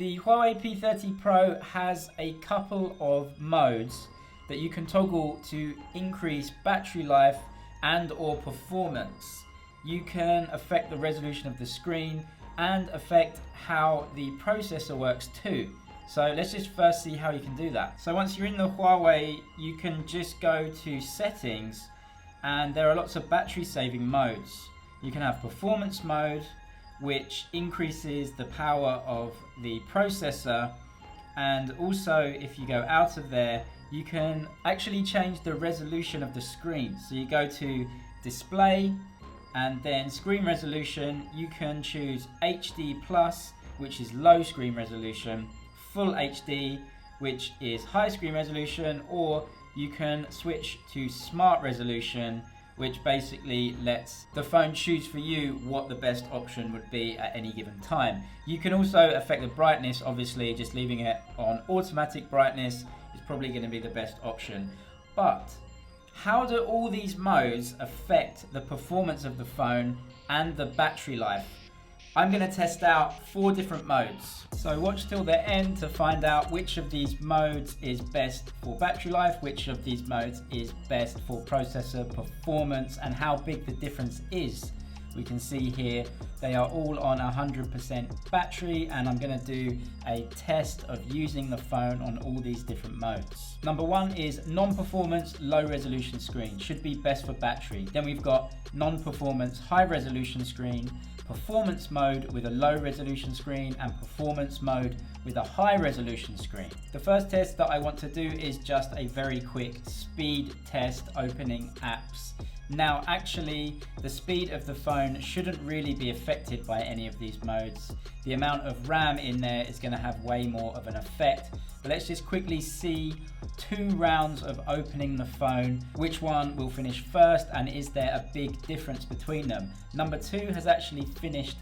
The Huawei P30 Pro has a couple of modes that you can toggle to increase battery life and or performance. You can affect the resolution of the screen and affect how the processor works too. So let's just first see how you can do that. So once you're in the Huawei, you can just go to settings, and there are lots of battery saving modes. You can have performance mode, which increases the power of the processor, and also if you go out of there, you can actually change the resolution of the screen. So you go to display and then screen resolution. You can choose HD+, which is low screen resolution, Full HD, which is high screen resolution, or you can switch to smart resolution, which basically lets the phone choose for you what the best option would be at any given time. You can also affect the brightness. Obviously, just leaving it on automatic brightness is probably going to be the best option. But how do all these modes affect the performance of the phone and the battery life? I'm going to test out 4 different modes. So watch till the end to find out which of these modes is best for battery life, which of these modes is best for processor performance, and how big the difference is. We can see here they are all on 100% battery, and I'm going to do a test of using the phone on all these different modes. Number 1 is non-performance low resolution screen, should be best for battery. Then we've got non-performance high resolution screen, performance mode with a low resolution screen, and performance mode with a high resolution screen. The first test that I want to do is just a very quick speed test opening apps. Now actually the speed of the phone shouldn't really be affected by any of these modes. The amount of RAM in there is going to have way more of an effect. But let's just quickly see 2 rounds of opening the phone, which one will finish first, and is there a big difference between them. Number 2 has actually finished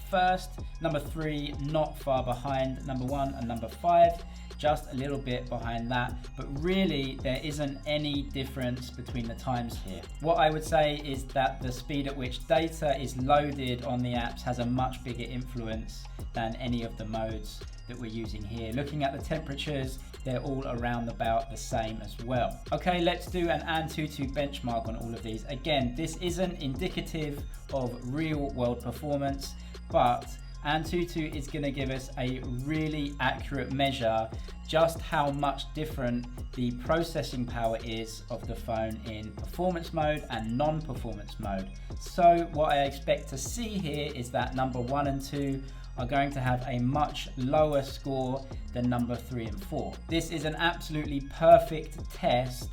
first, number 3 not far behind number 1, and number 5 just a little bit behind that, but really there isn't any difference between the times here. What I would say is that the speed at which data is loaded on the apps has a much bigger influence than any of the modes that we're using here. Looking at the temperatures, they're all around about the same as well. Okay, let's do an Antutu benchmark on all of these. Again, this isn't indicative of real world performance, but Antutu is going to give us a really accurate measure just how much different the processing power is of the phone in performance mode and non-performance mode. So what I expect to see here is that number 1 and 2 are going to have a much lower score than number 3 and 4. This is an absolutely perfect test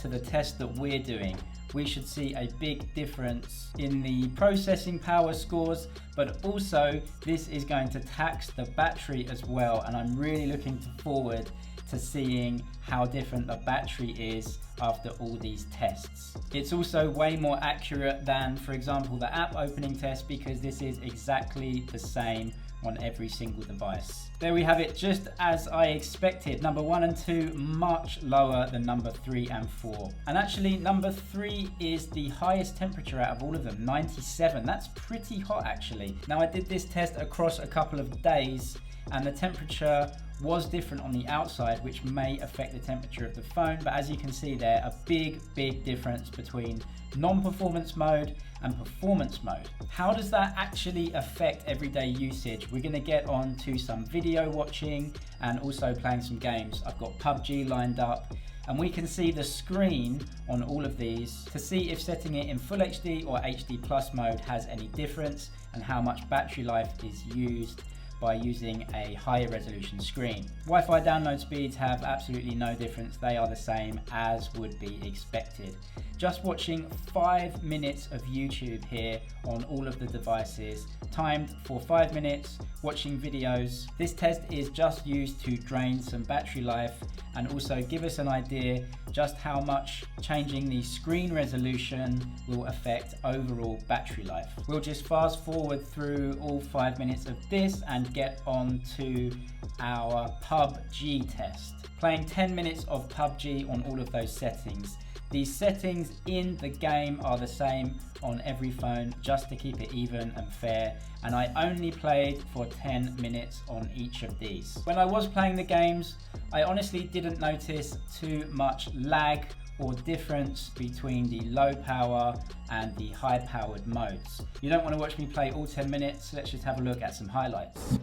to the test that we're doing. We should see a big difference in the processing power scores, but also this is going to tax the battery as well, and I'm really looking forward to seeing how different the battery is after all these tests. It's also way more accurate than, for example, the app opening test, because this is exactly the same on every single device. There we have it, just as I expected. Number 1 and 2 much lower than number 3 and 4. And actually number 3 is the highest temperature out of all of them, 97. That's pretty hot actually. Now I did this test across a couple of days, and the temperature was different on the outside, which may affect the temperature of the phone, but as you can see there, a big difference between non-performance mode and performance mode. How does that actually affect everyday usage? We're going to get on to some video watching and also playing some games. I've got PUBG lined up, and we can see the screen on all of these to see if setting it in Full HD or HD+ mode has any difference, and how much battery life is used by using a higher resolution screen. Wi-Fi download speeds have absolutely no difference. They are the same as would be expected. Just watching 5 minutes of YouTube here on all of the devices, timed for 5 minutes, watching videos. This test is just used to drain some battery life and also give us an idea just how much changing the screen resolution will affect overall battery life. We'll just fast forward through all 5 minutes of this and get on to our PUBG test. Playing 10 minutes of PUBG on all of those settings. The settings in the game are the same on every phone, just to keep it even and fair, and I only played for 10 minutes on each of these. When I was playing the games, I honestly didn't notice too much lag or difference between the low power and the high powered modes. You don't want to watch me play all 10 minutes, let's just have a look at some highlights.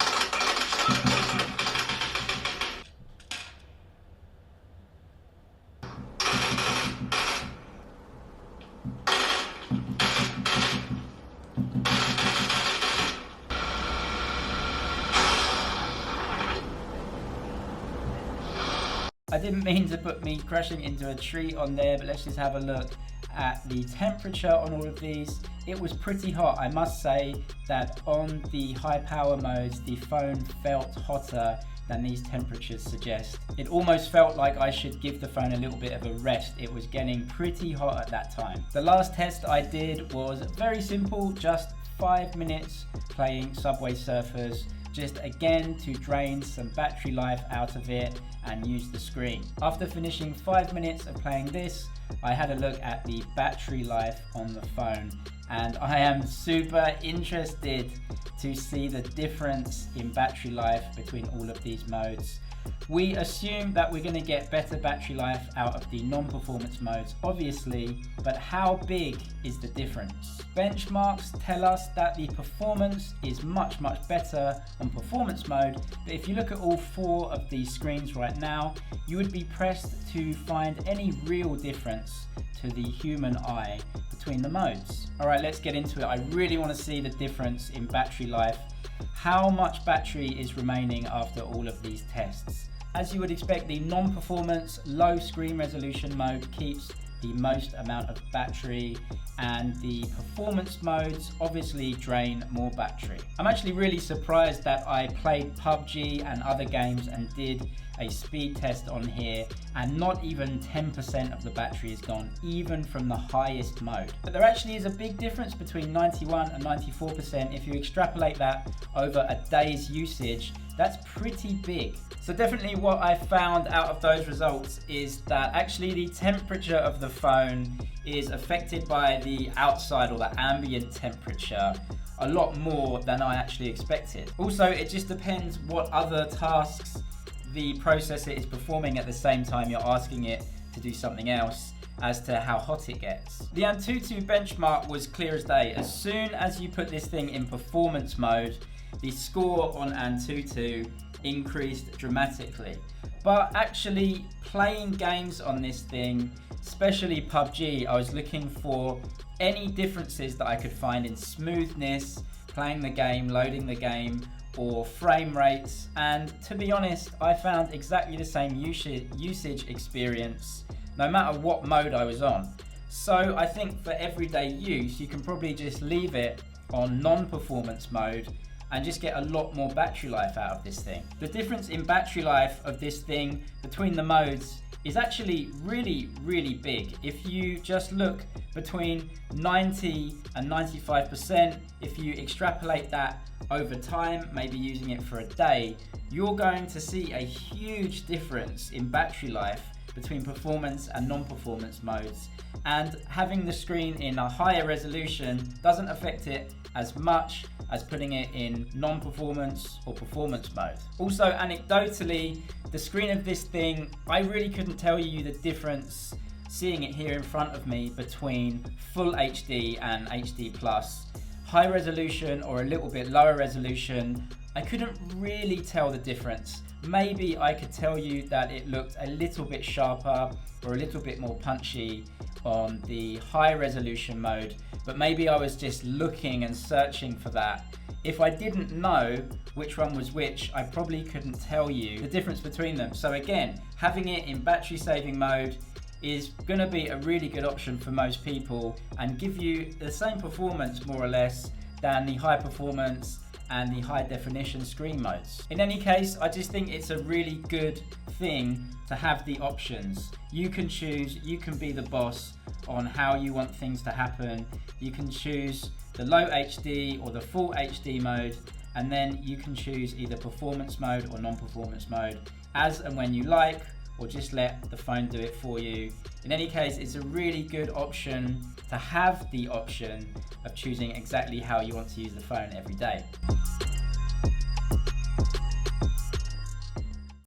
I didn't mean to put me crashing into a tree on there, but let's just have a look at the temperature on all of these. It was pretty hot. I must say that on the high power modes, the phone felt hotter than these temperatures suggest. It almost felt like I should give the phone a little bit of a rest. It was getting pretty hot at that time. The last test I did was very simple, just 5 minutes playing Subway Surfers, just again to drain some battery life out of it and use the screen. After finishing 5 minutes of playing this, I had a look at the battery life on the phone, and I am super interested to see the difference in battery life between all of these modes. We assume that we're going to get better battery life out of the non-performance modes, obviously, but how big is the difference? Benchmarks tell us that the performance is much better on performance mode, but if you look at all 4 of these screens right now, you would be pressed to find any real difference to the human eye between the modes. Alright, let's get into it. I really want to see the difference in battery life. How much battery is remaining after all of these tests? As you would expect, the non-performance low screen resolution mode keeps the most amount of battery, and the performance modes obviously drain more battery. I'm actually really surprised that I played PUBG and other games and did a speed test on here and not even 10% of the battery is gone, even from the highest mode. But there actually is a big difference between 91 and 94%. If you extrapolate that over a day's usage, that's pretty big. So definitely what I found out of those results is that actually the temperature of the phone is affected by the outside or the ambient temperature a lot more than I actually expected. Also, it just depends what other tasks the processor is performing at the same time you're asking it to do something else as to how hot it gets. The Antutu Benchmark was clear as day. As soon as you put this thing in performance mode, the score on Antutu increased dramatically. But actually playing games on this thing, especially PUBG, I was looking for any differences that I could find in smoothness, playing the game, loading the game, or frame rates, and to be honest, I found exactly the same usage experience no matter what mode I was on. So I think for everyday use, you can probably just leave it on non-performance mode and just get a lot more battery life out of this thing. The difference in battery life of this thing between the modes is actually really big. If you just look between 90 and 95%, if you extrapolate that over time, maybe using it for a day, you're going to see a huge difference in battery life between performance and non-performance modes, and having the screen in a higher resolution doesn't affect it as much as putting it in non-performance or performance mode. Also, anecdotally, the screen of this thing, I really couldn't tell you the difference seeing it here in front of me between full HD and HD plus. High resolution or a little bit lower resolution, I couldn't really tell the difference. Maybe I could tell you that it looked a little bit sharper or a little bit more punchy on the high resolution mode, but maybe I was just looking and searching for that. If I didn't know which one was which, I probably couldn't tell you the difference between them. So again, having it in battery saving mode is going to be a really good option for most people and give you the same performance more or less than the high performance and the high definition screen modes. In any case, I just think it's a really good thing to have the options. You can choose, you can be the boss on how you want things to happen. You can choose the low HD or the full HD mode, and then you can choose either performance mode or non-performance mode as and when you like, or just let the phone do it for you. In any case, it's a really good option to have the option of choosing exactly how you want to use the phone every day.